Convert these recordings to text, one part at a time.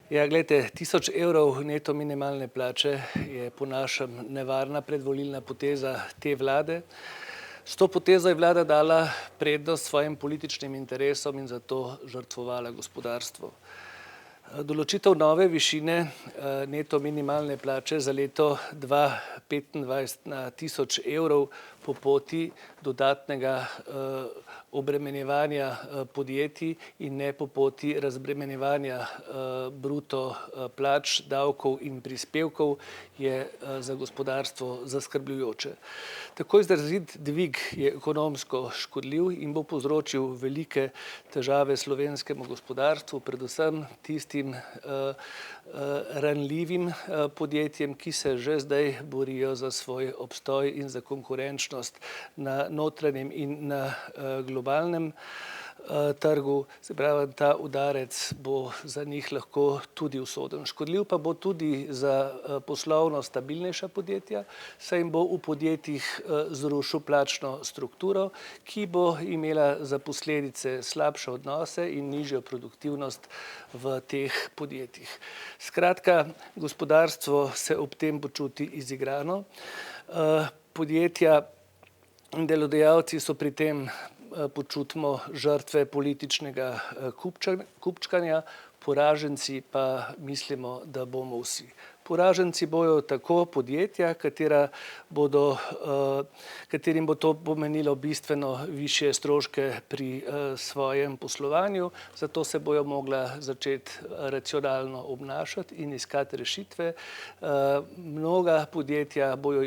Ja, glejte, 1000 € neto minimalne plače je po našem nevarna predvolilna poteza te vlade. S to potezo je vlada dala prednost svojim političnim interesom in zato žrtvovala gospodarstvo. Določitev nove višine neto minimalne plače za leto 2025 na 1000 € po poti dodatnega obremenjevanja podjetij in ne po poti razbremenjevanja bruto plač, davkov in prispevkov je za gospodarstvo zaskrbljujoče. Tako izrazit dvig je ekonomsko škodljiv in bo povzročil velike težave slovenskemu gospodarstvu, predvsem tistim ranljivim podjetjem, ki se že zdaj borijo za svoj obstoj in za konkurenčnost na notranjem in na globalnem trgu. Se pravi, ta udarec bo za njih lahko tudi usoden. Škodljiv pa bo tudi za poslovno stabilnejša podjetja, saj jim bo v podjetjih zrušil plačno strukturo, ki bo imela za posledice slabše odnose in nižjo produktivnost v teh podjetjih. Skratka, gospodarstvo se ob tem počuti izigrano. Podjetja in delodajalci so pri tem počutimo žrtve političnega kupčkanja, poraženci pa mislimo, da bomo vsi. Poraženci bojo tako podjetja, katerim bo to pomenilo bistveno višje stroške pri svojem poslovanju, zato se bojo mogla začeti racionalno obnašati in iskati rešitve. Mnoga podjetja bojo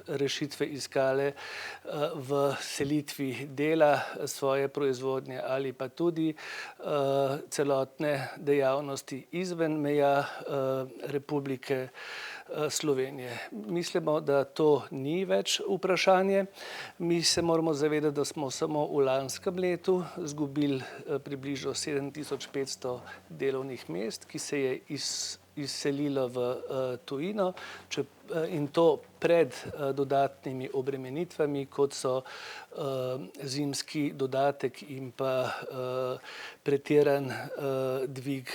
rešitve iskale v selitvi dela svoje proizvodnje ali pa tudi celotne dejavnosti izven meja Republike Slovenije. Mislimo, da to ni več vprašanje. Mi se moramo zavedati, da smo samo v lanskem letu izgubili približno 7500 delovnih mest, ki se je izselilo v tujino, in to pred dodatnimi obremenitvami, kot so zimski dodatek in pa pretiran dvig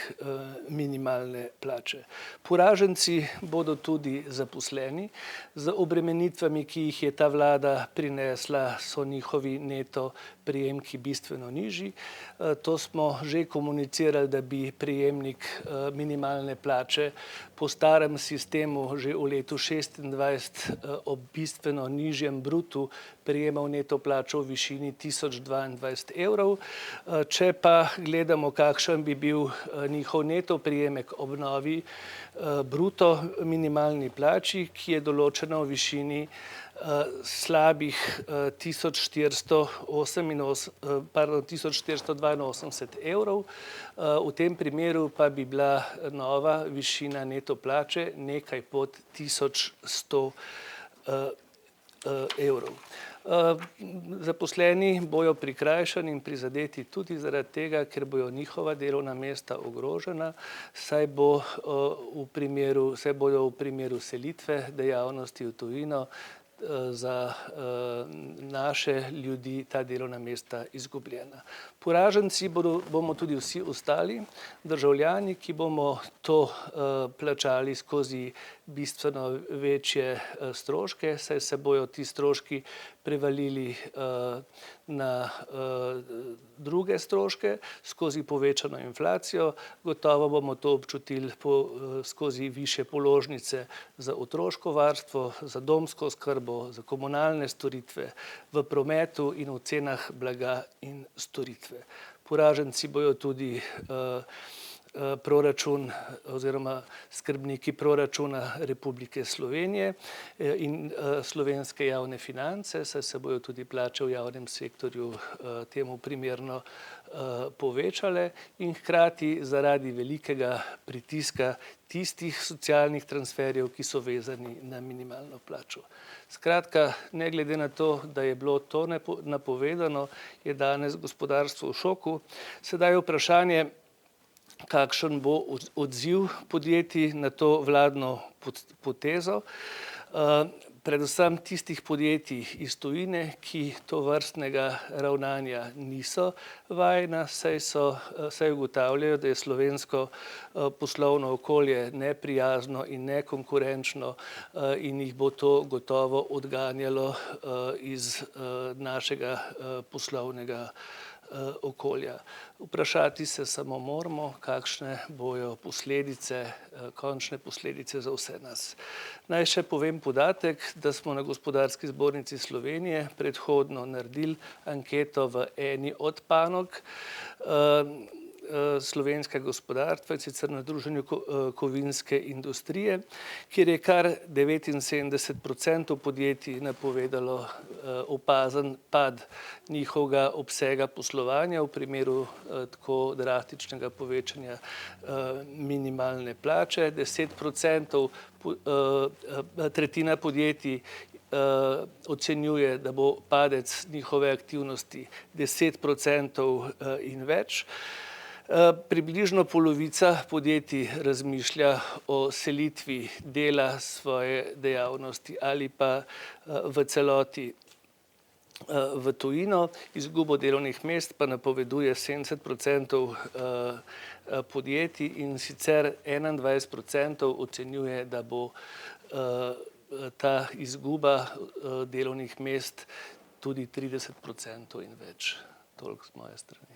minimalne plače. Poraženci bodo tudi zaposleni. Z obremenitvami, ki jih je ta vlada prinesla, so njihovi neto prejemki bistveno nižji. To smo že komunicirali, da bi prejemnik minimalne plače po starem sistemu že v letu 2026 ob bistveno nižjem brutu prejemal neto plačo v višini 1022 €. Če pa gledamo, kakšen bi bil njihov neto prejemek ob novi bruto minimalni plači, ki je določena v višini slabih 1482 €. V tem primeru pa bi bila nova višina neto plače nekaj pod 1100 €. Zaposleni bojo prikrajšani in prizadeti tudi zaradi tega, ker bojo njihova delovna mesta ogrožena, saj bojo v primeru selitve dejavnosti v tujino za naše ljudi ta delovna mesta izgubljena. Poraženci bomo tudi vsi ostali državljani, ki bomo to plačali skozi bistveno večje stroške, saj se bojo ti stroški prevalili na druge stroške skozi povečano inflacijo. Gotovo bomo to občutili skozi višje položnice za otroško varstvo, za domsko oskrbo, za komunalne storitve, v prometu in v cenah blaga in storitve. Poraženci bojo tudi proračun oziroma skrbniki proračuna Republike Slovenije in slovenske javne finance, saj se bojo tudi plače v javnem sektorju temu primerno povečale in hkrati zaradi velikega pritiska tistih socialnih transferjev, ki so vezani na minimalno plačo. Skratka, ne glede na to, da je bilo to napovedano, je danes gospodarstvo v šoku. Sedaj je vprašanje, kakšen bo odziv podjetij na to vladno potezo. predvsem tistih podjetij iz tujine, ki tovrstnega ravnanja niso vajena, saj ugotavljajo, da je slovensko poslovno okolje neprijazno in nekonkurenčno in jih bo to gotovo odganjalo iz našega poslovnega okolja. Vprašati se samo moramo, kakšne bojo posledice, končne posledice za vse nas. Naj še povem podatek, da smo na Gospodarski zbornici Slovenije predhodno naredili anketo v eni od panog slovenskega gospodarstva, in sicer na Združenju kovinske industrije, kjer je kar 79% podjetij napovedalo opazen pad njihovega obsega poslovanja v primeru tako drastičnega povečanja minimalne plače. 10%, tretjina podjetij ocenjuje, da bo padec njihove aktivnosti 10% in več. Približno polovica podjetij razmišlja o selitvi dela svoje dejavnosti ali pa v celoti v tujino. Izgubo delovnih mest pa napoveduje 70% podjetij, in sicer 21% ocenjuje, da bo ta izguba delovnih mest tudi 30% in več. Toliko z moje strani.